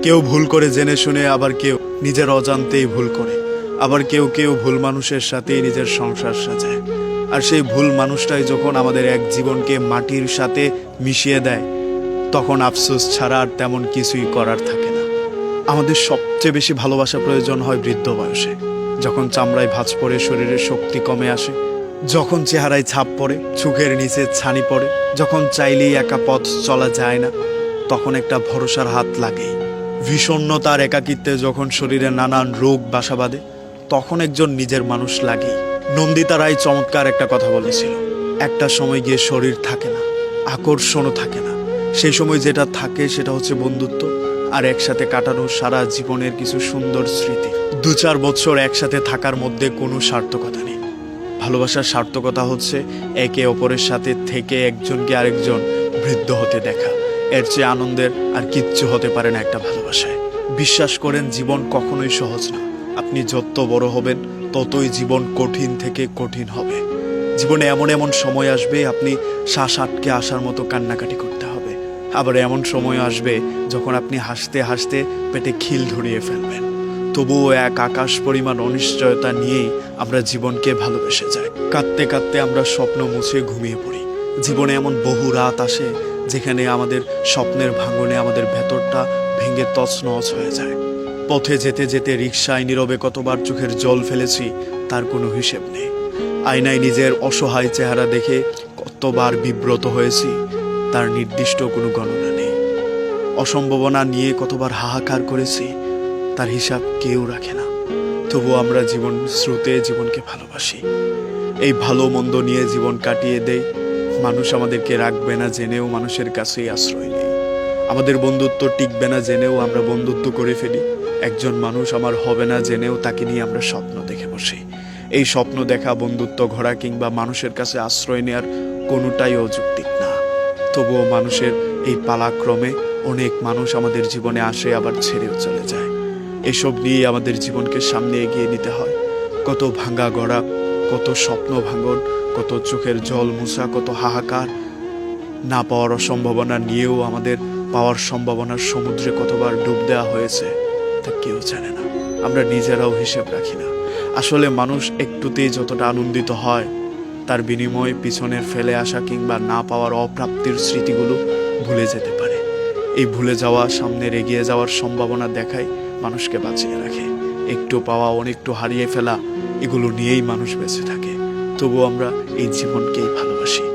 কেউ ভুল করে জেনে শুনে, আবার কেউ নিজের অজান্তেই ভুল করে, আবার কেউ কেউ ভুল মানুষের সাথেই নিজের সংসার সাজায়। আর সেই ভুল মানুষটাই যখন আমাদের এক জীবনকে মাটির সাথে মিশিয়ে দেয়, তখন আফসোস ছাড়া আর তেমন কিছুই করার থাকে না। আমাদের সবচেয়ে বেশি ভালোবাসা প্রয়োজন হয় বৃদ্ধ বয়সে, যখন চামড়ায় ভাঁজ পড়ে, শরীরের শক্তি কমে আসে, যখন চেহারায় ছাপ পড়ে, চোখের নিচে ছানি পড়ে, যখন চাইলেই একা পথ চলা যায় না, তখন একটা ভরসার হাত লাগেই। বিষণ্ণতার একাকিত্বে যখন শরীরে নানান রোগ বাসা বাঁধে, তখন একজন নিজের মানুষ লাগেই। নন্দিতা রায় চমৎকার একটা কথা বলেছিল, একটা সময় গিয়ে শরীর থাকে না, আকর্ষণও থাকে না, সেই সময় যেটা থাকে সেটা হচ্ছে বন্ধুত্ব আর একসাথে কাটানো সারা জীবনের কিছু সুন্দর স্মৃতি। 2-4 বছর একসাথে থাকার মধ্যে কোনো সার্থকতা নেই। ভালোবাসার সার্থকতা হচ্ছে একে অপরের সাথে থেকে একজনকে আরেকজন বৃদ্ধ হতে দেখা। এর চেয়ে আনন্দের আর কিচ্ছু হতে পারে না একটা ভালোবাসায়। বিশ্বাস করেন, জীবন কখনোই সহজ না। আপনি যত বড় হবেন ততই জীবন কঠিন থেকে কঠিন হবে। জীবনে এমন এমন সময় আসবে আপনি শ্বাস আটকে আসার মতো কান্নাকাটি করতে হবে। আবার এমন সময় আসবে যখন আপনি হাসতে হাসতে পেটে খিল ধরিয়ে ফেলবেন। তবুও এক আকাশ পরিমাণ অনিশ্চয়তা নিয়েই আমরা জীবনকে ভালোবেসে যাই। কাঁদতে কাঁদতে আমরা স্বপ্ন মুছে ঘুমিয়ে পড়ি। জীবনে এমন বহু রাত আসে যেখানে আমাদের স্বপ্নের ভাঙনে আমাদের ভেতরটা ভেঙে তছনছ হয়ে যায়। পথে যেতে যেতে রিকশায় নীরবে কতবার চোখের জল ফেলেছি তার কোনো হিসেব নেই। আয়নায় নিজের অসহায় চেহারা দেখে কতবার বিব্রত হয়েছি তার নির্দিষ্ট কোনো গণনা নেই। অসম্ভাবনা নিয়ে কতবার হাহাকার করেছি তার হিসাব কেউ রাখে না। তবু আমরা জীবন স্রোতে জীবনকে ভালোবাসি। এই ভালো মন্দ নিয়ে জীবন কাটিয়ে দেই। মানুষ আমাদেরকে রাখবে না জেনেও মানুষের কাছেই আশ্রয় নেই। আমাদের বন্ধুত্ব টিকবে না জেনেও আমরা বন্ধুত্ব করে ফেলি। একজন মানুষ আমার হবে না জেনেও তাকে নিয়ে আমরা স্বপ্ন দেখে বসি। এই স্বপ্ন দেখা, বন্ধুত্ব গড়া কিংবা মানুষের কাছে আশ্রয় নেওয়ার কোনোটাই অযৌক্তিক না। তবুও মানুষের এই পালাক্রমে অনেক মানুষ আমাদের জীবনে আসে, আবার ছেড়েও চলে যায়। এসব নিয়ে আমাদের জীবনকে সামনে এগিয়ে নিতে হয়। কত ভাঙা গড়া, কত স্বপ্ন ভাঙন, কত চোখের জল মুছা, কত হাহাকার। না পাওয়ার অসম্ভাবনা নিয়েও আমাদের পাওয়ার সম্ভাবনার সমুদ্রে কতবার ডুব দেওয়া হয়েছে তা কেউ জানে না। আমরা নিজেরাও হিসেব রাখি না। আসলে মানুষ একটুতেই যতটা আনন্দিত হয়, তার বিনিময়ে পিছনের ফেলে আসা কিংবা না পাওয়ার অপ্রাপ্তির স্মৃতিগুলো ভুলে যেতে পারে। এই ভুলে যাওয়া সামনের এগিয়ে যাওয়ার সম্ভাবনা দেখায় মানুষকে বাঁচিয়ে রাখে। একটু পাওয়া, অনেকটু হারিয়ে ফেলা, এগুলো নিয়েই মানুষ বেঁচে থাকে। তবু আমরা এই জীবনকেই ভালোবাসি।